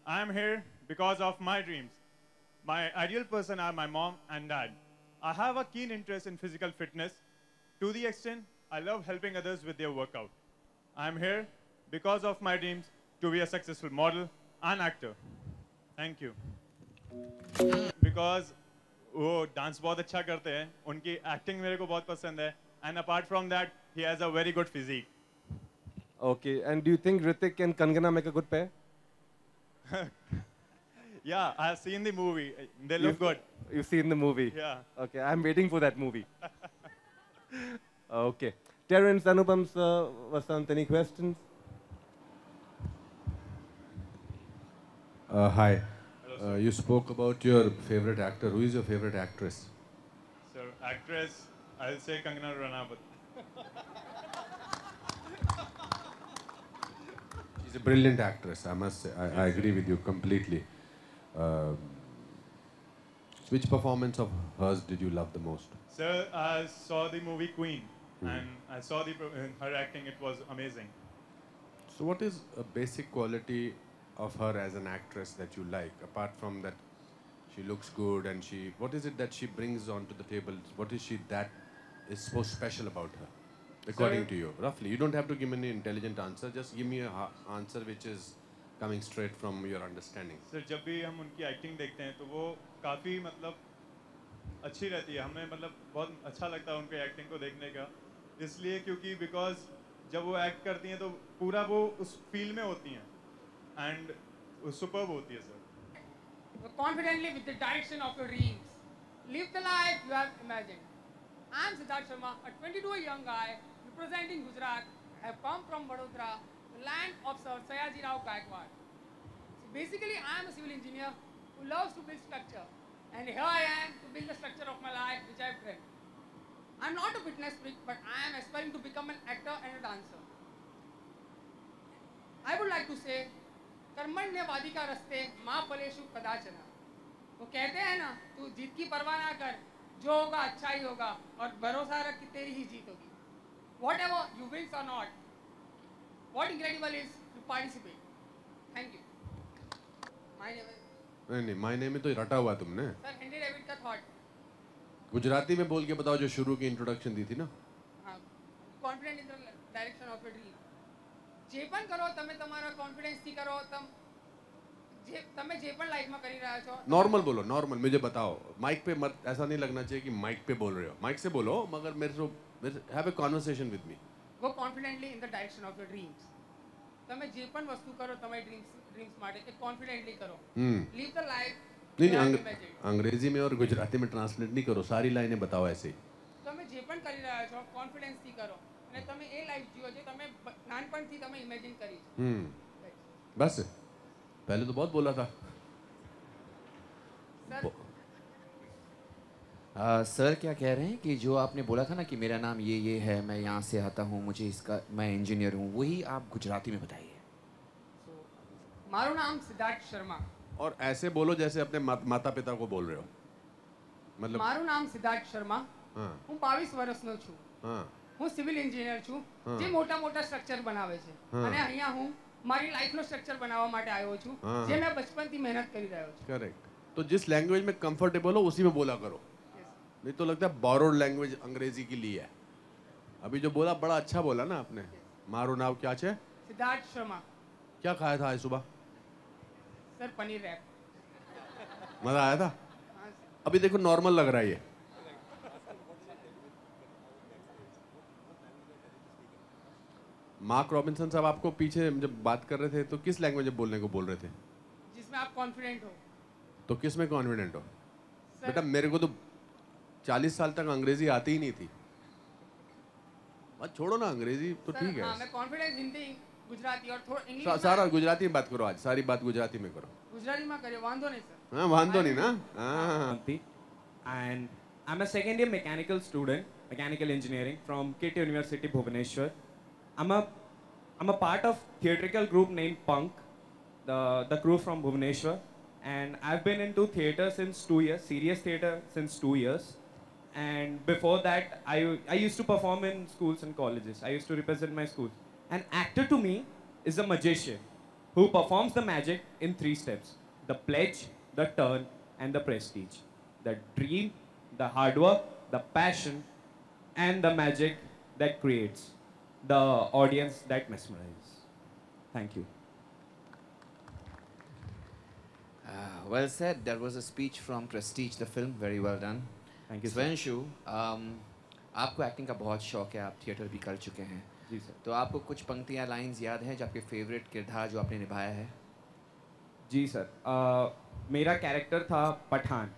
I am here because of my dreams. My ideal person are my mom and dad. I have a keen interest in physical fitness to the extent I love helping others with their workout. I am here because of my dreams to be a successful model and actor. Thank you. Because वो dance बहुत अच्छा करते हैं, उनकी acting मेरे को बहुत पसंद है, and apart from that, he has a very good physique. Okay, and do you think Ritik and Kangana make a good pair? Yeah, I have seen the movie. They look good. You've seen the movie? Yeah. Okay, I'm waiting for that movie. Okay. Terence, Anupam, sir, Vasant, any questions? Hi. You spoke about your favorite actor. Who is your favorite actress? So, actress, I'll say Kangana Ranaut. She's a brilliant actress, I must say. I agree with you completely. Which performance of hers did you love the most? So, I saw the movie Queen, and I saw her acting. It was amazing. So what is a basic quality of her as an actress that you like, apart from that she looks good and what is it that she brings onto the table? What is she that is so special about her, according to you? Roughly, you don't have to give me an intelligent answer, just give me an answer which is coming straight from your understanding. Sir, जब भी हम उनकी acting देखते हैं तो वो काफ़ी मतलब अच्छी रहती है, हमें मतलब बहुत अच्छा लगता है उनकी एक्टिंग को देखने का, इसलिए क्योंकि बिकॉज जब वो एक्ट करती हैं तो पूरा वो उस फील्ड में होती हैं एंड सुपर्ब होती है sir. Confidently with the direction of your dreams. Live the life you have imagined. I am Siddharth Sharma, a 22 young guy representing Gujarat. I have come from Vadodara, the land of Sir Sayaji Rao Gaikwad. So basically, I am a civil engineer who loves to build structure. And here I am to build the structure of my life which I have dreamt. I am not a fitness freak, but I am aspiring to become an actor and a dancer. I would like to say, कर्मण्यवादिका रस्ते माँ फलेषु कदाचन. वो कहते हैं ना, तू जीत की परवाह ना कर, जो होगा अच्छा ही होगा और भरोसा रख कि तेरी ही जीत होगी. Whatever you win or not, what incredible is to participate. Thank you. My name is. नहीं, my name में तो रटा हुआ तुमने. Sir, Henry David का thought. गुजराती में बोल के बताओ जो शुरू की इंट्रोडक्शन दी थी ना. हाँ, confident in the direction of your dream. જે પણ કરો તમે તમારા કોન્ફિડન્સ થી કરો, તમે જે પણ લાઈફમાં કરી રહ્યા છો. नॉर्मल बोलो, नॉर्मल. मुझे बताओ, माइक पे मत, ऐसा नहीं लगना चाहिए कि माइक पे बोल रहे हो. माइक से बोलो, मगर मेरे have a conversation with me. Go confidently in the direction of your dreams. તમે જે પણ વસ્તુ કરો તમારી ડ્રીમ્સ માટે એ કોન્ફિડન્ટલી કરો. Live the life. नहीं, अंग्रेजी में और गुजराती में ट्रांसलेट नहीं करो, सारी लाइनें बताओ ऐसे ही. તમે જે પણ કરી રહ્યા છો કોન્ફિડન્સ થી કરો અને તમે એ લાઈફ જીવો જે તમે નાનપણથી તમે ઇમેજિન કરી છે. बस पहले तो बहुत बोला था. सर क्या कह रहे हैं कि जो आपने बोला था ना कि मेरा नाम ये है, मैं यहाँ से आता हूँ, मुझे इसका, मैं इंजीनियर हूँ, वही आप गुजराती में बताइए. મારું નામ સિદ્ધાર્થ શર્મા. और ऐसे बोलो जैसे अपने माता पिता को बोल रहे हो. मतलब મારું નામ સિદ્ધાર્થ શર્મા. હું 22 વર્ષનો છું. હું સિવિલ એન્જિનિયર છું જે મોટા મોટા સ્ટ્રક્ચર બનાવે છે અને અહીંયા હું મારી લાઈફનો સ્ટ્રક્ચર બનાવવા માટે આવ્યો છું જે મેં બચપનથી મહેનત કરી રહ્યો છું. करेक्ट. तो जिस लैंग्वेज में कंफर्टेबल हो उसी में बोला करो. नहीं तो लगता है बोरोड लैंग्वेज अंग्रेजी की ली है. अभी जो बोला बड़ा अच्छा बोला ना आपने. मारो नाम क्या है? સિદ્ધાર્થ શર્મા. क्या खाया था आज सुबह? Sir paneer wrap. मजा आया था? अभी देखो नॉर्मल लग रहा है ये. मार्क रॉबिन्सन साहब आपको पीछे जब बात कर रहे थे तो किस लैंग्वेज में बोलने को बोल रहे थे? जिसमें आप कॉन्फिडेंट हो. तो किस में कॉन्फिडेंट हो? बेटा मेरे को तो 40 साल तक अंग्रेजी आती ही नहीं थी. मत छोड़ो ना अंग्रेजी तो ठीक है. हाँ, मैं कॉन्फिडेंस हिंदी गुजराती और थोड़ा इंग्लिश. सारा गुजराती में बात करो आज. सारी बात गुजराती में करो. गुजराती में करियो, वांधो नहीं सर. हाँ वांधो नहीं ना. हाँ. And I'm a second year mechanical student, mechanical engineering from KIT University, Bhubaneswar. I'm a part of theatrical group named Punk, the crew from Bhubaneswar, and I've been into theatre since 2 years, serious theatre since 2 years. And before that, I used to perform in schools and colleges. I used to represent my school. An actor to me is a magician. who performs the magic in 3 steps: the pledge, the turn, and the prestige. The dream, the hard work, the passion, and the magic that creates the audience that mesmerizes. Thank you. Well said. That was a speech from Prestige, the film. Very well done. Thank you, sir. स्वयंशु, आपको acting का बहुत शौक है, आप theatre भी कर चुके हैं. जी सर. तो आपको कुछ पंक्तियाँ, लाइंस याद हैं जो आपके फेवरेट किरदार जो आपने निभाया है? जी सर. मेरा कैरेक्टर था पठान.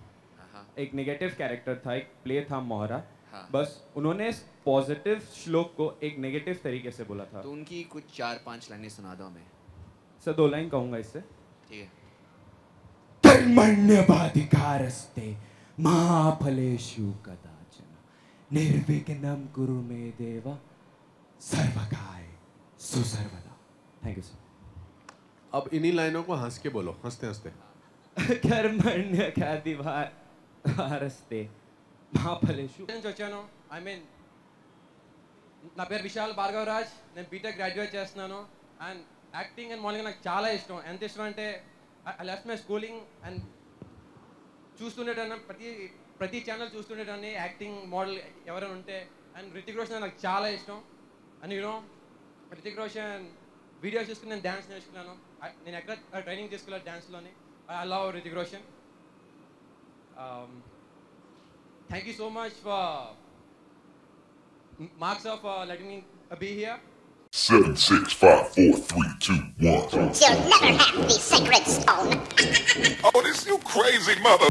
एक नेगेटिव कैरेक्टर था, एक प्ले था मोहरा. बस उन्होंने पॉजिटिव श्लोक को एक नेगेटिव तरीके से बोला था. तो उनकी कुछ 4-5 लाइनें सुना दो हमें. सर 2 लाइन कहूँगा इससे. ठीक है. कर्मण्यवाधिकारस्ते मा फलेषु कदाचन निर्विघ्नं कुरु मे देव सर्वकाय सुसर्वदा. Thank you sir. अब इन्हीं लाइनों को हंस के बोलो, हंसते हंसते. कर्मण्यवाधिकारस्ते मा फलेषु. వచ్చాను. ఐ మీన్ నా పేరు విశాల్ భార్గవరాజ్. నేను బీటెక్ గ్రాడ్యుయేట్ చేస్తున్నాను. అండ్ యాక్టింగ్ అండ్ మోడలింగ్ నాకు చాలా ఇష్టం. ఎంత ఇష్టం అంటే I left my schooling and చూస్తుండేటన్నా ప్రతి ఛానల్ చూస్తుండేటన్ని యాక్టింగ్ మోడల్ ఎవరైనా ఉంటే. అండ్ రితిక్ రోషన్ నాకు చాలా ఇష్టం. And you know Hrithik Roshan videos చూసుకుని నేను డ్యాన్స్ నేర్చుకున్నాను. నేను ఎక్కడ ట్రైనింగ్ తీసుకున్నాను డ్యాన్స్లోని. I love Hrithik Roshan. Thank you so much for Marks of letting me be here. 7, 6, 5, 4, 3, 2, 1. You'll never have the sacred stone. Oh, this you crazy mother.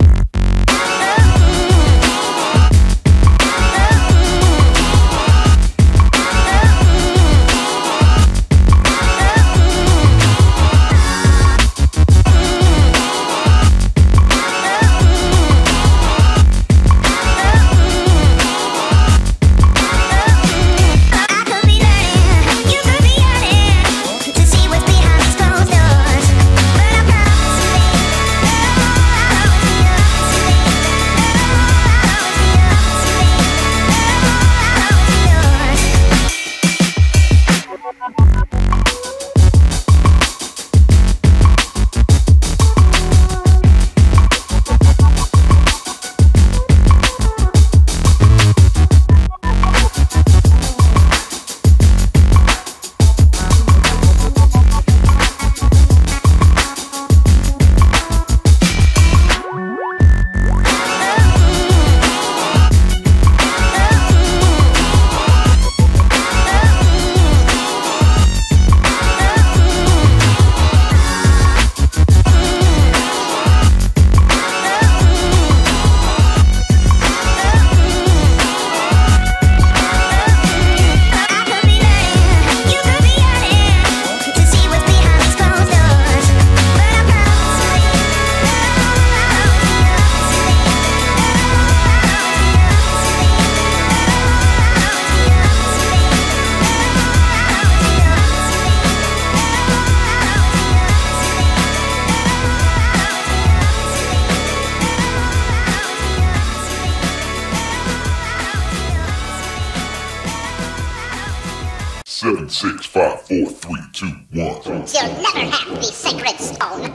Seven, 6, 5, 4, 3, 2, 1. You'll never have the sacred stone.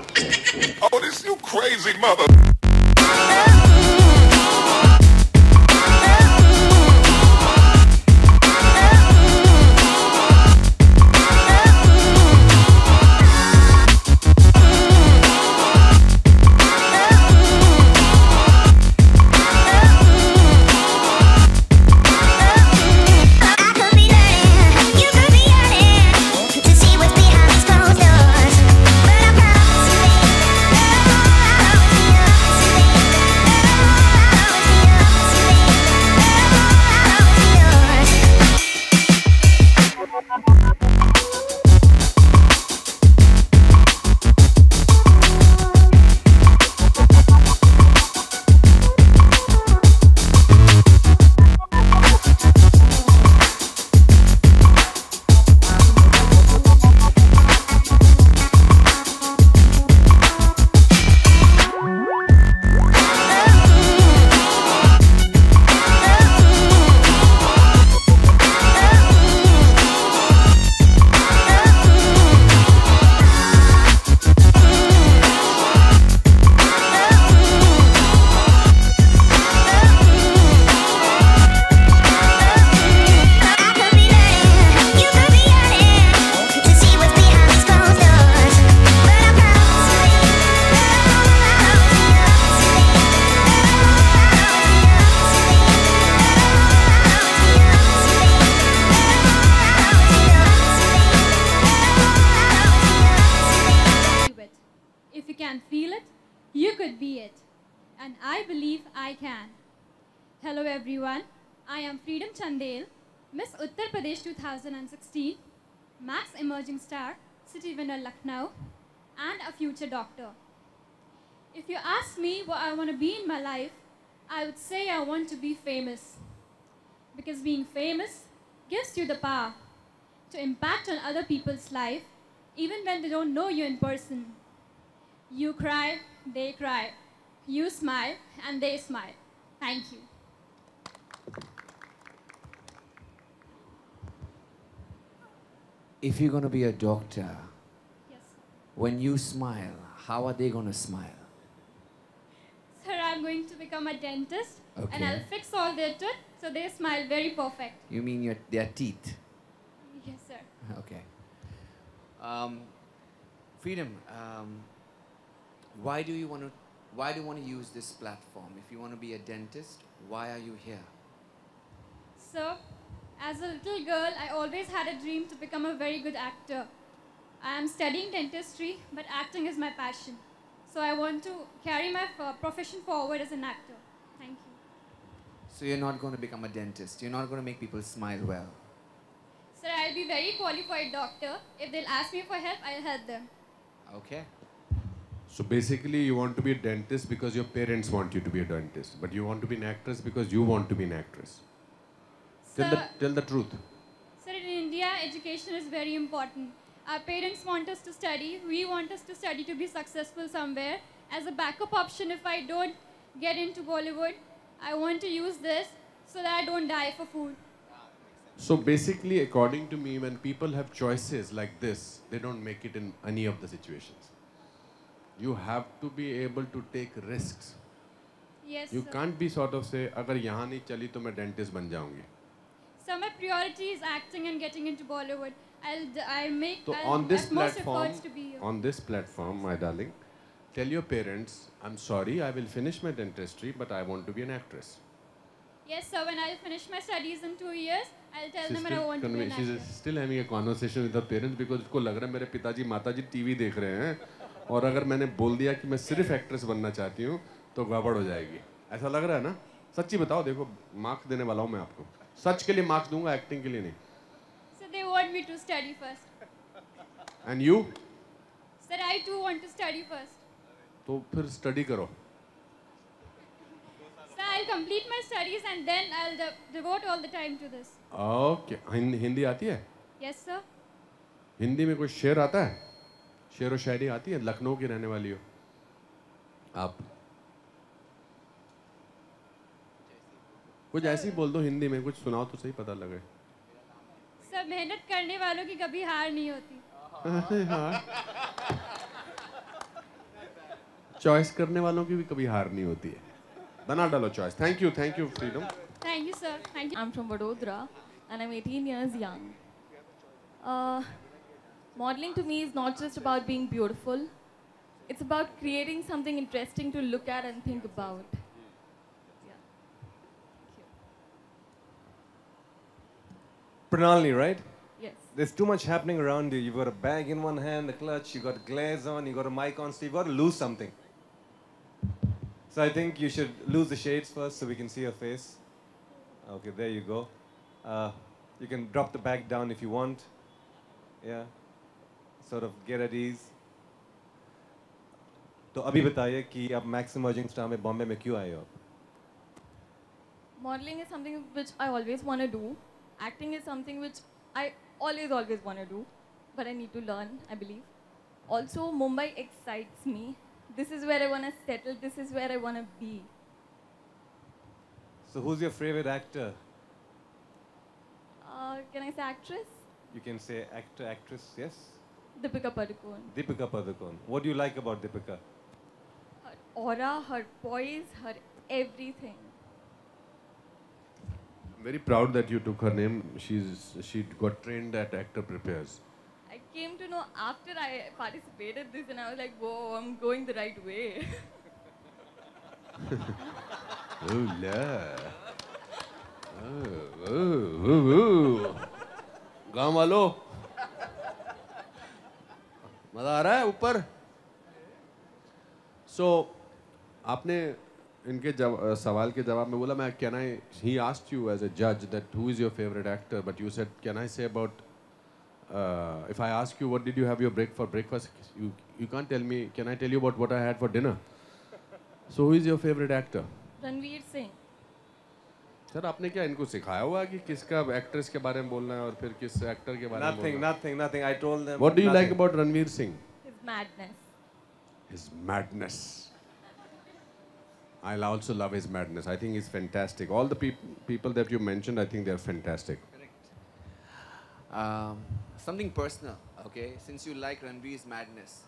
Oh, this you crazy mother. Hello everyone, I am Freedom Chandel, Miss Uttar Pradesh 2016, Max Emerging Star, City Winner Lucknow, and a future doctor. If you ask me what I want to be in my life, I would say I want to be famous. Because being famous gives you the power to impact on other people's life, even when they don't know you in person. You cry, they cry. You smile, and they smile. Thank you. If you're going to be a doctor, Yes. when you smile, how are they going to smile? Sir, I'm going to become a dentist, and Okay. I'll fix all their teeth so they smile very perfect. You mean their teeth? Yes, sir. Okay. Freedom, why do you want to use this platform? If you want to be a dentist, why are you here? So, as a little girl, I always had a dream to become a very good actor. I am studying dentistry, but acting is my passion. So I want to carry my profession forward as an actor. Thank you. So you're not going to become a dentist. You're not going to make people smile well. Sir, I'll be very qualified doctor. If they'll ask me for help, I'll help them. Okay. So basically, you want to be a dentist because your parents want you to be a dentist, but you want to be an actress because you want to be an actress. Tell the truth. Sir, in India, education is very important. Our parents want us to study. We want us to study to be successful somewhere. As a backup option, if I don't get into Bollywood, I want to use this so that I don't die for food. So basically, according to me, when people have choices like this, they don't make it in any of the situations. You have to be able to take risks. Yes, You sir. can't be sort of say, अगर यहाँ नहीं चली तो मैं dentist बन जाऊंगी. So my priority is acting and getting into Bollywood. I'll make So I'll on this utmost platform, efforts to be here. my darling, tell your parents, I'm sorry, I will finish my dentistry, but I want to be an actress. Yes, sir. When I'll finish my studies in 2 years, I'll tell them that I want to be an She's actor. still having a conversation with her parents because उसको लग रहा है मेरे पिताजी माताजी TV देख रहे हैं और अगर मैंने बोल दिया कि मैं सिर्फ एक्ट्रेस बनना चाहती हूँ तो गड़बड़ हो जाएगी. ऐसा लग रहा है ना? सच्ची बताओ, देखो मार्क्स देने वाला हूँ मैं आपको. सच के लिए मार्क्स दूंगा, एक्टिंग के लिए नहीं. So they want me to study first. And you? Sir, I too want to study first. तो फिर स्टडी करो. Sir, I'll complete my studies and then I'll devote all the time to this. Okay. Hindi आती है? Yes, sir. Hindi में कोई शेर आता है? शेर व शायरी आती है? लखनऊ की रहने वाली हो आप, कुछ ऐसी बोल दो हिंदी में, कुछ सुनाओ तो सही पता लगे. सर, मेहनत करने वालों की कभी हार नहीं होती. चॉइस करने वालों की भी कभी हार नहीं होती है. बना डालो choice. Thank you freedom. Thank you, sir. Thank you. I'm from Vadodara and I'm 18 years young. Modeling to me is not just about being beautiful, it's about creating something interesting to look at and think about. Pranali, right? Yes. There's too much happening around you. You've got a bag in one hand, the clutch, you got glares on, you got a mic on, so you've got to lose something. So I think you should lose the shades first so we can see your face. Okay, there you go. You can drop the bag down if you want. Yeah. Sort of get at ease. तो अभी बताइए कि आप max emerging star में बॉम्बे में क्यों आए हो? Modeling is something which I always want to do. Acting is something which I always want to do, but I need to learn, I believe. Also, Mumbai excites me. This is where I want to settle. This is where I want to be. So who's your favorite actor? Can I say actress? You can say actor, actress, yes? Deepika Padukone. Deepika Padukone. What do you like about Deepika? Her aura, her poise, her everything. I'm very proud that you took her name. She got trained at Actor Prepares. I came to know after I participated this and I was like, whoa, I'm going the right way. Oh la. Oh. गाँव वालों, मजा आ रहा है ऊपर? So आपने इनके सवाल के जवाब में बोला मैं can I he asked you as a judge that who is your favorite actor but you said can I say about if I ask you what did you have your breakfast you can't tell me can I tell you about what I had for dinner so who is your favorite actor Ranveer Singh. Sir आपने क्या इनको सिखाया हुआ कि किसका actress के बारे में बोलना है और फिर किस एक्टर के बारे में बोलना है? Nothing. I told them. What do you like about Ranveer Singh? His madness. His madness. I'll also love his madness. I think he's fantastic. All the people that you mentioned, I think they're fantastic. Something personal, okay? Since you like Ranveer's madness,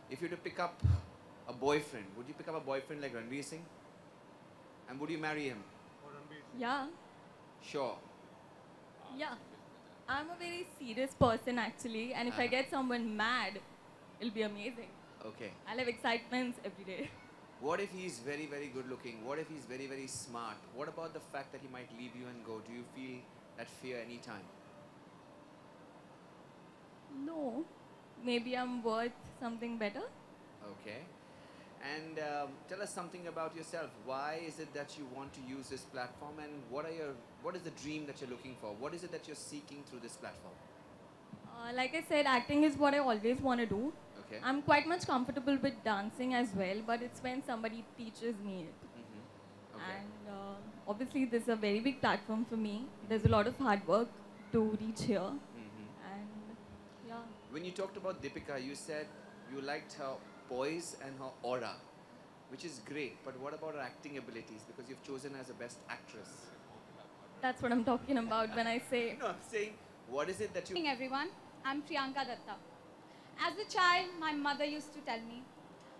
if you were to pick up a boyfriend, would you pick up a boyfriend like Ranveer Singh? And would you marry him? Yeah. Sure. Yeah. I'm a very serious person actually, and if I get someone mad, it'll be amazing. Okay. I'll have excitements every day. What if he's very, very good looking? What if he's very, very smart? What about the fact that he might leave you and go? Do you feel that fear anytime? No. Maybe I'm worth something better. Okay. And tell us something about yourself. Why is it that you want to use this platform, and what is the dream that you're looking for? What is it that you're seeking through this platform? Like I said, acting is what I always want to do. Okay. I'm quite much comfortable with dancing as well, but it's when somebody teaches me it. Okay. And obviously, this is a very big platform for me. There's a lot of hard work to reach here. And yeah. When you talked about Deepika, you said you liked her poise and her aura, which is great. But what about her acting abilities? Because you've chosen as a best actress. That's what I'm talking about when I say. No, I'm saying, what is it that you... Good evening, everyone. I'm Priyanka Datta. As a child, my mother used to tell me,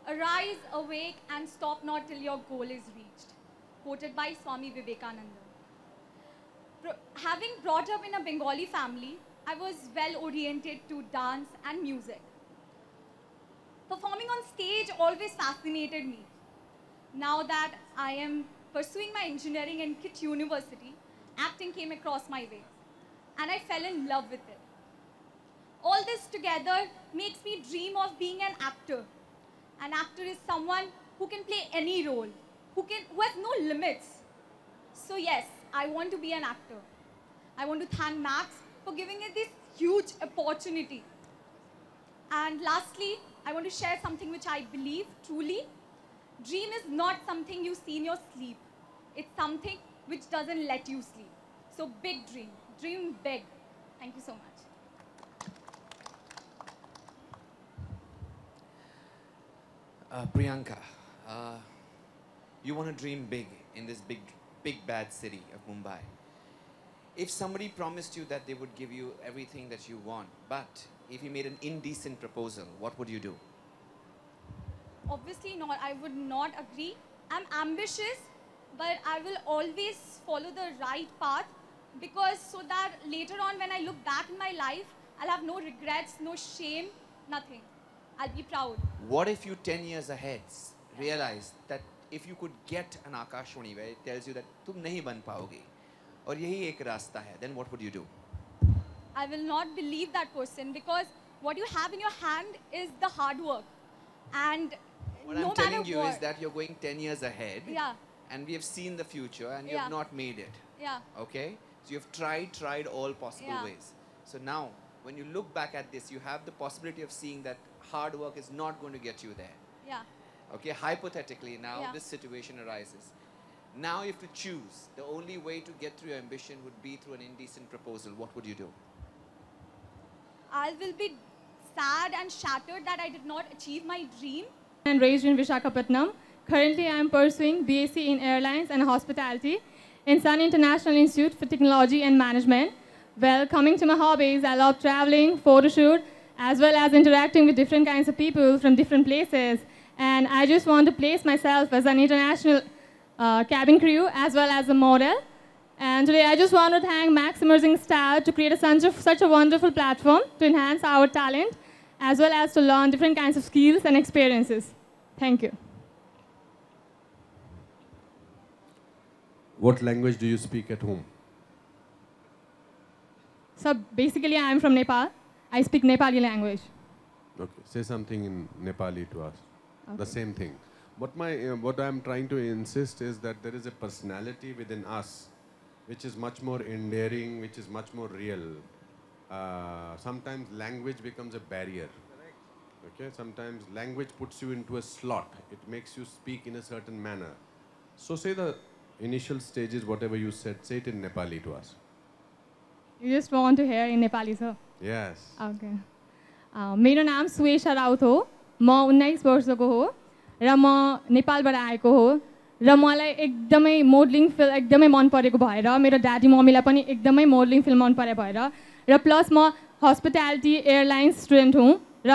arise, awake, and stop not till your goal is reached. Quoted by Swami Vivekananda. Having brought up in a Bengali family, I was well oriented to dance and music. Performing on stage always fascinated me. Now that I am pursuing my engineering in KIT University, acting came across my way, and I fell in love with it. All this together makes me dream of being an actor. An actor is someone who can play any role, who has no limits. So yes, I want to be an actor. I want to thank Max for giving me this huge opportunity. And lastly, I want to share something which I believe truly. Dream is not something you see in your sleep. It's something which doesn't let you sleep. So big dream. Dream big. Thank you so much. Priyanka, you want to dream big in this big bad city of Mumbai. If somebody promised you that they would give you everything that you want, but if he made an indecent proposal, what would you do? Obviously not. I would not agree. I'm ambitious, but I will always follow the right path, because so that later on when I look back in my life, I'll have no regrets, no shame, nothing. I'll be proud. What if you 10 years ahead realized that if you could get an Akashvani where it tells you that तुम नहीं बन पाओगे और यही एक रास्ता है, then what would you do? I will not believe that person, because what you have in your hand is the hard work. And What no I'm telling matter you what, is that you're going 10 years ahead, Yeah. and we have seen the future and you Yeah. have not made it. Yeah. Okay? So you've tried all possible Yeah. ways. So now, when you look back at this, you have the possibility of seeing that hard work is not going to get you there. Yeah. Okay, hypothetically now Yeah. this situation arises. Now you have to choose. The only way to get through your ambition would be through an indecent proposal. What would you do? I will be sad and shattered that I did not achieve my dream. And raised in Visakhapatnam. Currently, I am pursuing BSc in Airlines and Hospitality in Sun International Institute for Technology and Management. Well, coming to my hobbies, I love traveling, photo shoot, as well as interacting with different kinds of people from different places. And I just want to place myself as an international cabin crew as well as a model. And today I just want to thank Max Emerging Star to create such a wonderful platform to enhance our talent as well as to learn different kinds of skills and experiences. Thank you. What language do you speak at home? So basically I am from Nepal. I speak Nepali language. Okay, say something in Nepali to us. Okay. The same thing. what I'm trying to insist is that there is a personality within us which is much more endearing, which is much more real. Sometimes language becomes a barrier. Okay, sometimes language puts you into a slot. It makes you speak in a certain manner. So say the initial stages, whatever you said, say it in Nepali to us. You just want to hear in Nepali, sir? Yes. Okay. मेरो नाम सुवेशा राउत हो. म 19 वर्षको हो र म नेपालबाट आएको हो र मलाई एकदमै मोडलिङ फिल्म एकदमै मन परेको भएर मेरो ड्याडी मम्मीलाई पनि एकदमै मोडलिङ फिल्म मन परे भएर र प्लस म हस्पिटालिटी एयरलाइन्स स्टुडेन्ट हुँ र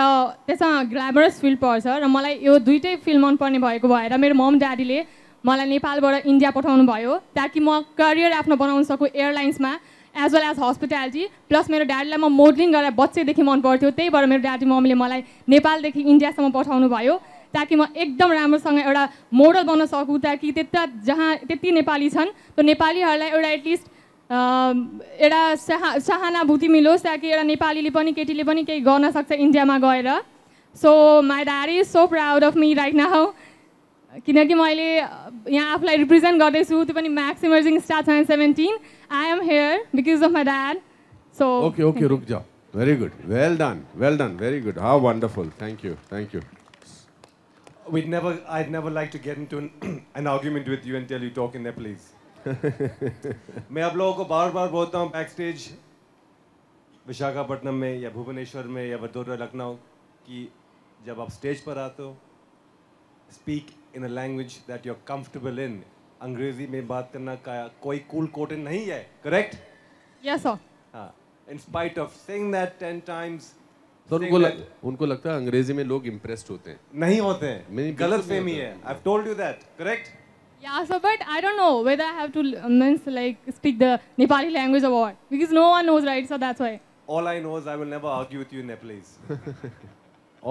त्यसमा ग्ल्यामरस फिल्ड पर्छ र मलाई यो दुईटै फिल्म मन पर्ने भएको भएर मेरो मम ड्याडीले मलाई नेपालबाट इन्डिया पठाउनु भयो ताकि म करियर आफ्नो बनाउन सकु एयरलाइन्समा as well as hospitality plus मेरो ड्याडीलाई म मोडलिङ गरेर बच्चैदेखि मन पर्थ्यो त्यही भएर मेरो ड्याडी मम्मीले मलाई नेपालदेखि इन्डियासम्म पठाउनु भयो ताकि म एकदम राम्रोसँग एउटा मोडल बन्न सकु ताकि त्यति नेपाली छन् त्यो नेपालीहरूलाई एउटा एटलिस्ट एउटा सहानुभूति मिलोस् ताकि एउटा नेपालीले पनि केटीले पनि केही गर्न सक्छ इन्डियामा गएर so my daddy is so proud of me right now किनकि मैले यहाँ आफूलाई रिप्रेजेन्ट गर्दैछु त्यो पनि Max emerging star 2017 I am here because of my dad so okay रुक जाओ very good well done very good how wonderful thank you I'd never like to get into an argument with you until you talk in Nepalese. मैं आप लोगों को बार-बार बोलता हूँ backstage Visakhapatnam में या भुवनेश्वर में या वडोदरा लखनऊ कि जब आप स्टेज पर आते हो speak in a language that you're comfortable in. अंग्रेजी में बात करना का कोई cool quote नहीं है, correct? Yes sir. हाँ. In spite of saying that 10 times. तो उनको लगता है अंग्रेजी में लोग impressed होते हैं. नहीं होते हैं. गलत फहमी है. I've told you that, correct? Yeah, so but I don't know whether I have to speak the Nepali language or what because no one knows, right? So that's why. All I know is I will never argue with you in Nepalese.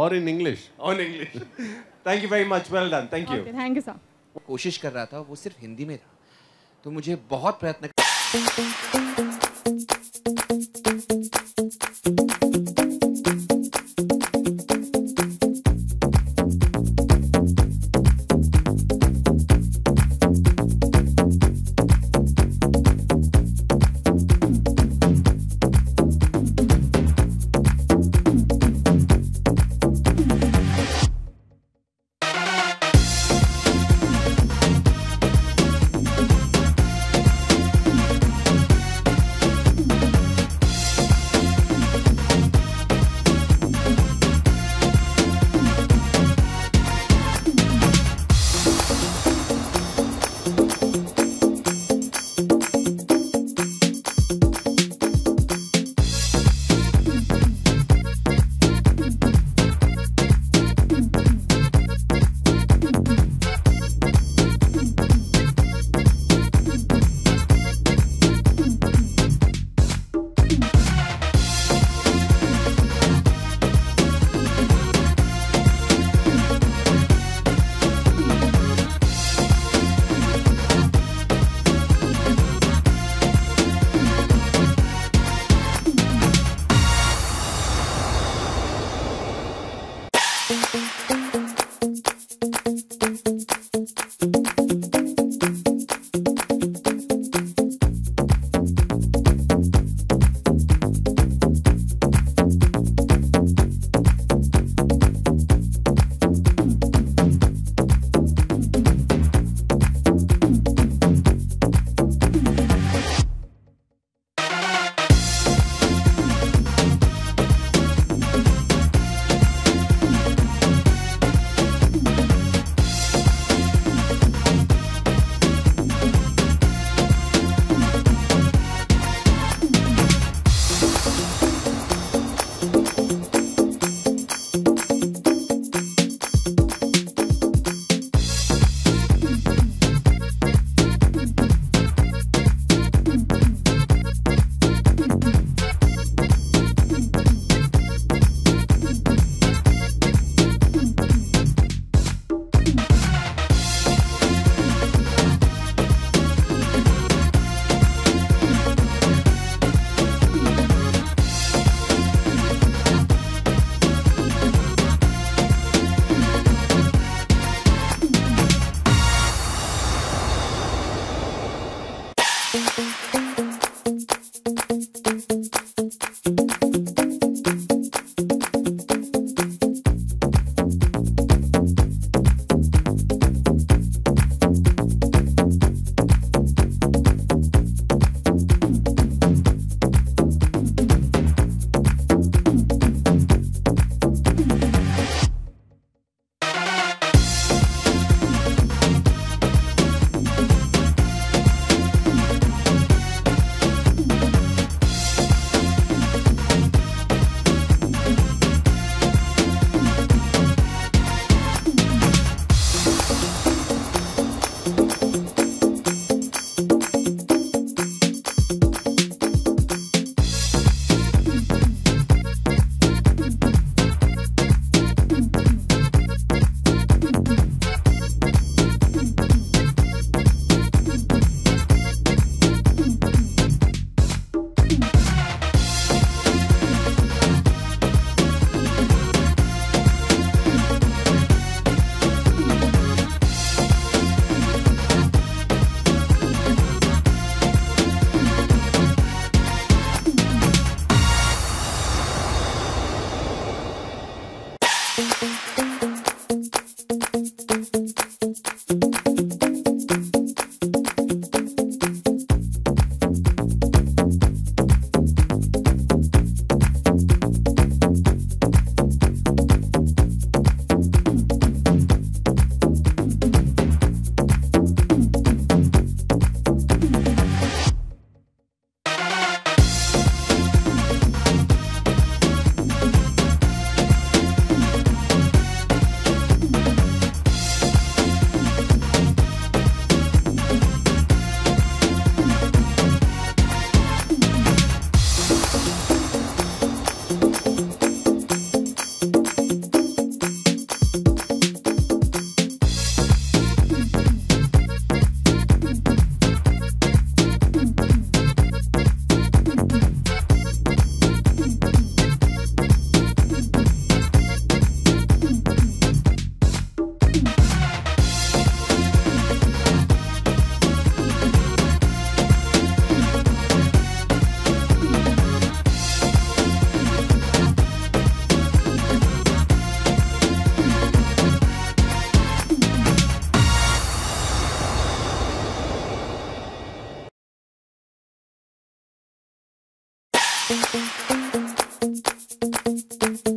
Or in English. On English. Thank you very much. Well done. Thank you. Okay, thank you, sir. कोशिश कर रहा था वो सिर्फ हिंदी में था तो मुझे बहुत प्रयत्न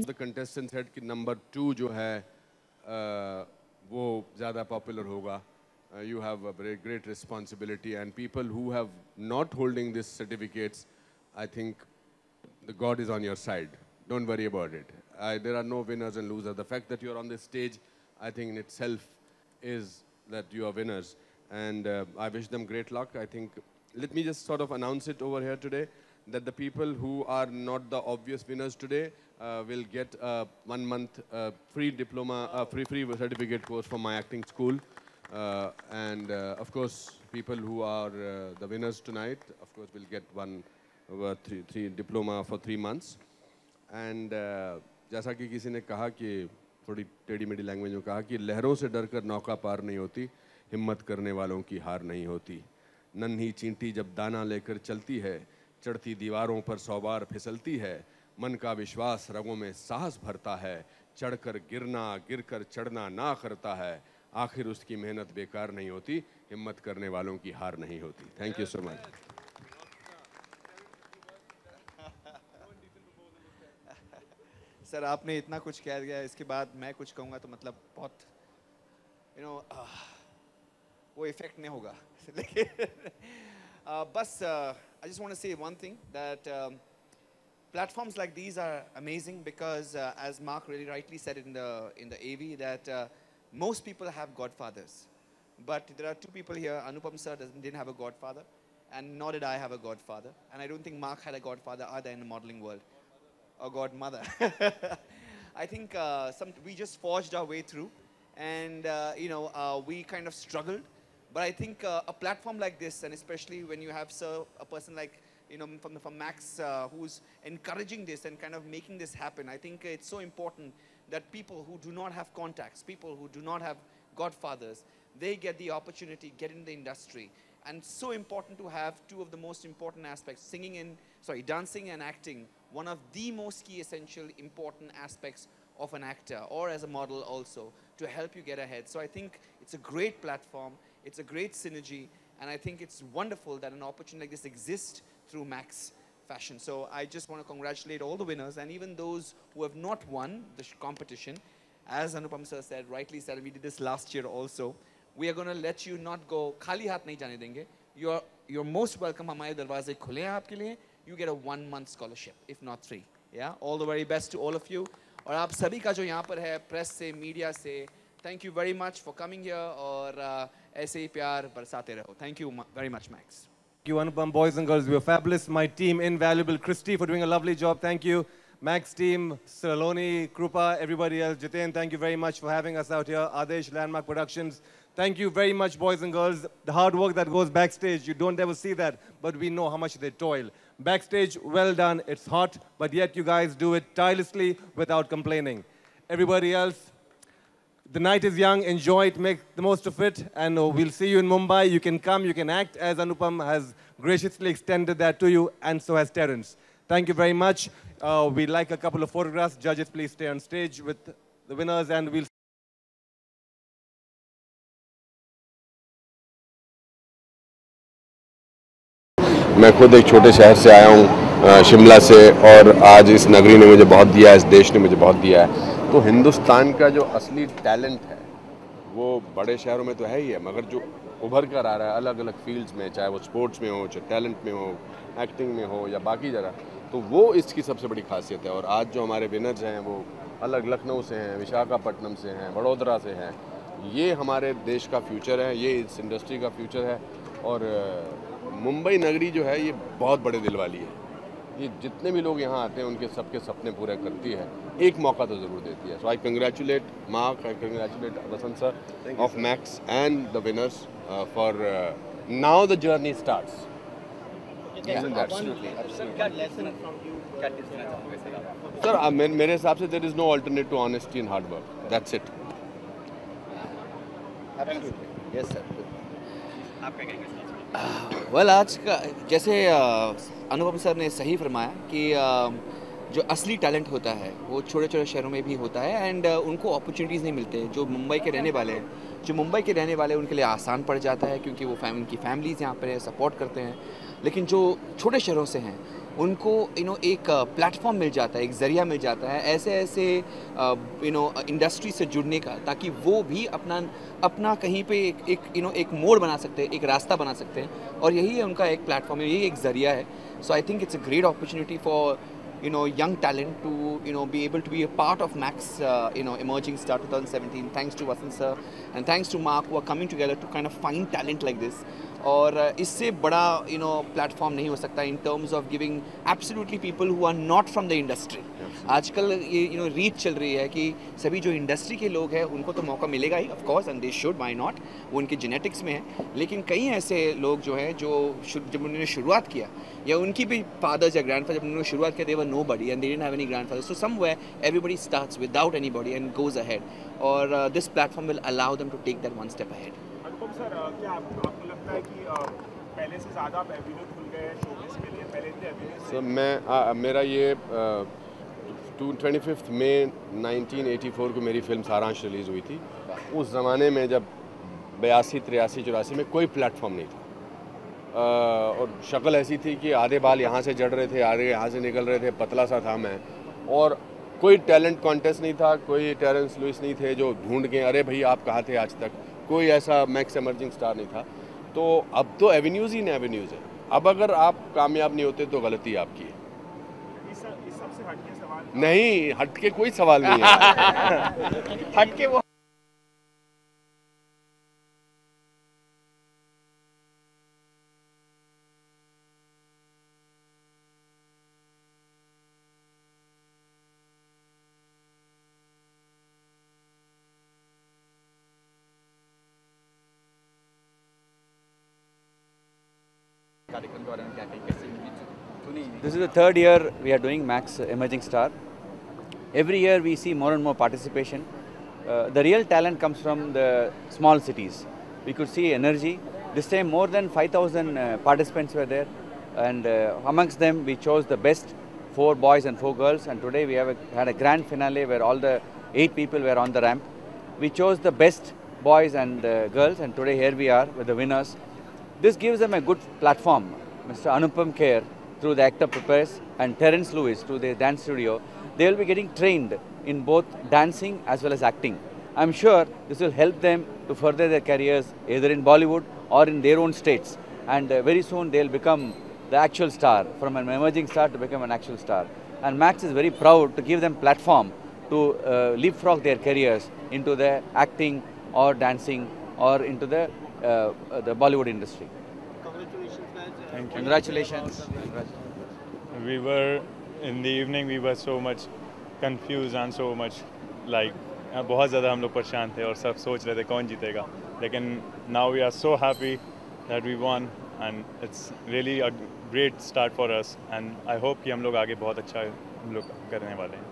The contestant said कि number 2 जो है वो ज़्यादा popular होगा. You have a very great responsibility, and people who have not holding these certificates, I think the God is on your side. Don't worry about it. There are no winners and losers. The fact that you're on this stage, I think in itself is that you are winners. And I wish them great luck. I think, let me just sort of announce it over here today, that the people who are not the obvious winners today will get a 1 month free diploma, free certificate course from my acting school. And of course, people who are the winners tonight, of course, will get three diploma for 3 months. And जैसा कि किसी ने कहा कि थोड़ी टेढ़ी मेढ़ी language में कहा कि लहरों से डरकर नौका पार नहीं होती, हिम्मत करने वालों की हार नहीं होती. नन्ही चींटी जब दाना लेकर चलती है, चढ़ती दीवारों पर 100 बार फिसलती है. मन का विश्वास रगों में साहस भरता है, चढ़कर गिरना गिरकर चढ़ना ना करता है. आखिर उसकी मेहनत बेकार नहीं होती, हिम्मत करने वालों की हार नहीं होती. Thank you so much. Sir आपने इतना कुछ कह दिया, इसके बाद मैं कुछ कहूँगा तो मतलब बहुत वो इफेक्ट नहीं होगा. बस I just want to say one thing, that platforms like these are amazing because as Mark really rightly said in the AV, that most people have godfathers, but there are 2 people here. Anupam sir didn't have a godfather, and nor did I have a godfather, and I don't think Mark had a godfather either in the modeling world, or godmother. I think we just forged our way through, and we kind of struggled. But I think a platform like this, and especially when you have a person like from Max who's encouraging this and kind of making this happen, I think it's so important that people who do not have contacts, people who do not have godfathers, they get the opportunity, get in the industry, And so important to have two of the most important aspects, dancing and acting, one of the most key essential important aspects of an actor or as a model also, to help you get ahead. So I think it's a great platform, it's a great synergy, and I think it's wonderful that an opportunity like this exists through Max Fashion. So I just want to congratulate all the winners and even those who have not won the competition. As Anupam sir said, rightly said, we did this last year also. We are going to let you not go, khali haath nahi jaane denge. You're most welcome. Hamare darwaze khule hain aapke liye. You get a 1-month scholarship, if not 3. Yeah, all the very best to all of you. और आप सभी का जो यहाँ पर है, press से, media से, thank you very much for coming here और ऐसे ही प्यार बरसाते रहो. Thank you very much, Max. Thank you, Anupam. Boys and girls, we were fabulous. My team, invaluable. Christy for doing a lovely job. Thank you. Max team, Saloni, Krupa, everybody else. Jiten, thank you very much for having us out here. Adesh, Landmark Productions. Thank you very much, boys and girls. The hard work that goes backstage, you don't ever see that, but we know how much they toil. Backstage, well done. It's hot, but yet you guys do it tirelessly without complaining. Everybody else, the night is young. Enjoy it. Make the most of it. And we'll see you in Mumbai. You can come. You can act, as Anupam has graciously extended that to you, and so has Terence. Thank you very much. We'd like a couple of photographs. Judges, please stay on stage with the winners, and we'll मैं खुद एक छोटे शहर से आया हूँ, शिमला से, और आज इस नगरी ने मुझे बहुत दिया है, इस देश ने मुझे बहुत दिया है. तो हिंदुस्तान का जो असली टैलेंट है वो बड़े शहरों में तो है ही है, मगर जो उभर कर आ रहा है अलग अलग फील्ड्स में, चाहे वो स्पोर्ट्स में हो, चाहे टैलेंट में हो, एक्टिंग में हो या बाकी जगह, तो वो इसकी सबसे बड़ी खासियत है. और आज जो हमारे विनर्स हैं वो अलग लखनऊ से हैं, विशाखापट्टनम से हैं, बड़ोदरा से हैं. ये हमारे देश का फ्यूचर है, ये इस इंडस्ट्री का फ्यूचर है. और मुंबई नगरी जो है ये बहुत बड़े दिल वाली है. ये जितने भी लोग यहाँ आते हैं उनके सबके सपने पूरे करती है, एक मौका तो ज़रूर देती है. So I congratulate Mark, I congratulate Vasant sir of Max and the winners for now the journey starts. Sir मेरे हिसाब से there is no alternate to honesty and hard work. That's it. Yes sir. Well आज का जैसे अनुपम sir ने सही फरमाया कि जो असली टैलेंट होता है वो छोटे छोटे शहरों में भी होता है, एंड उनको अपॉर्चुनिटीज़ नहीं मिलते. जो मुंबई के रहने वाले हैं उनके लिए आसान पड़ जाता है क्योंकि वो उनकी फैमिलीज़ यहाँ पर सपोर्ट करते हैं. लेकिन जो छोटे शहरों से हैं उनको एक प्लेटफॉर्म मिल जाता है, एक ज़रिया मिल जाता है ऐसे इंडस्ट्री से जुड़ने का, ताकि वो भी अपना कहीं पे एक मोड़ बना सकते हैं, एक रास्ता बना सकते हैं. और यही है उनका एक प्लेटफॉर्म, यही एक ज़रिया है. So I think it's a great opportunity for young talent to be able to be a part of Max Emerging Star 2017. Thanks to Vasant sir and thanks to Mark who are coming together to kind of find talent like this. और इससे बड़ा platform नहीं हो सकता in terms of giving absolutely people who are not from the industry. आजकल ये reach चल रही है कि सभी जो इंडस्ट्री के लोग हैं उनको तो मौका मिलेगा ही, of course, and they should, why not, वो उनके जेनेटिक्स में है. लेकिन कई ऐसे लोग जो हैं जो जब उन्होंने शुरुआत किया, या उनकी भी फादर्स या ग्रैंडफादर जब उन्होंने शुरुआत किया, they were nobody and they didn't have any grandfather. So somewhere everybody starts without anybody and goes ahead, और this platform will allow them to take that one step ahead. Anupam sir, क्या आपको लगता है कि पहले से ज़्यादा आप एवेन्यू खुल गए शोबिज़ के लिए, पहले इतने एवेन्यू? सर मेरा ये 25 मई 1984 को मेरी फिल्म सारांश रिलीज़ हुई थी. उस ज़माने में जब 82, 83, 84 में कोई प्लेटफॉर्म नहीं था, और शक्ल ऐसी थी कि आधे बाल यहाँ से जड़ रहे थे, आधे यहाँ से निकल रहे थे, पतला सा था मैं. और कोई टैलेंट कॉन्टेस्ट नहीं था, कोई टेरेंस लुइस नहीं थे जो ढूंढ के अरे भाई आप कहाँ थे आज तक, कोई ऐसा मैक्स एमर्जिंग स्टार नहीं था. तो अब तो एवेन्यूज़ ही एवेन्यूज़ है. अब अगर आप कामयाब नहीं होते तो गलती आपकी है. इस सबसे हटके सवाल नहीं, हटके कोई सवाल नहीं है. हटके वो कार्यक्रम के बारे में क्या कहें, कैसे? This is the third year we are doing Max Emerging Star. Every year we see more and more participation. The real talent comes from the small cities. We could see energy This time more than 5,000 participants were there, and amongst them we chose the best 4 boys and 4 girls, and today we had a grand finale where all the 8 people were on the ramp. We chose the best boys and girls, and today here we are with the winners. This gives them a good platform. Mr. Anupam Kher through the Actor Prepares and Terence Lewis through the dance studio, they will be getting trained in both dancing as well as acting. I'm sure this will help them to further their careers either in Bollywood or in their own states, and very soon they'll become the actual star, from an emerging star to become an actual star. And Max is very proud to give them platform to leapfrog their careers into the acting or dancing or into the Bollywood industry. Congratulations, guys. Thank you. Congratulations. We were, in the evening, we were so much confused and so much like, बहुत ज़्यादा हम लोग परेशान थे और सब सोच रहे थे कौन जीतेगा. लेकिन now we are so happy that we won, and it's really a great start for us, and I hope कि हम लोग आगे बहुत अच्छा हम लोग करने वाले हैं.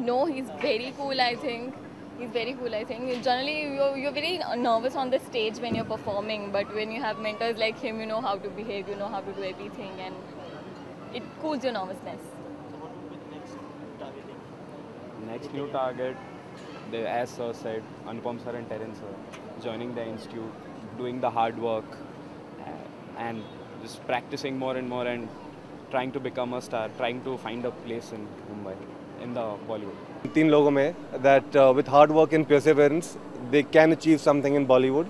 No, he's very cool, I think. He's very cool, I think. Generally, you're very nervous on the stage when you're performing, but when you have mentors like him, you know how to behave, you know how to do everything, and it cools your nervousness. Next new target, as Sir said, Anupam Sir and Terence Sir, joining the institute, doing the hard work, and just practicing more and more and trying to become a star, trying to find a place in Mumbai, in the Bollywood. 3 लोगों में that with hard work and perseverance, they can achieve something in Bollywood.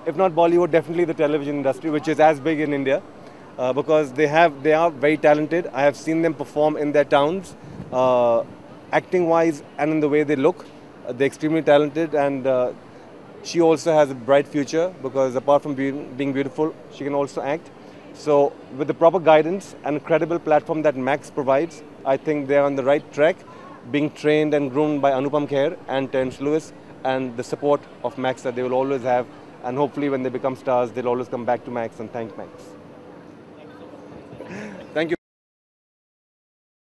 If not Bollywood, definitely the television industry, which is as big in India, because they are very talented. I have seen them perform in their towns, acting-wise and in the way they look. They're extremely talented, and she also has a bright future because apart from being beautiful, she can also act. So with the proper guidance and a credible platform that Max provides, I think they're on the right track, being trained and groomed by Anupam Kher and Terence Lewis, and the support of Max that they will always have. And hopefully when they become stars, they'll always come back to Max and thank Max.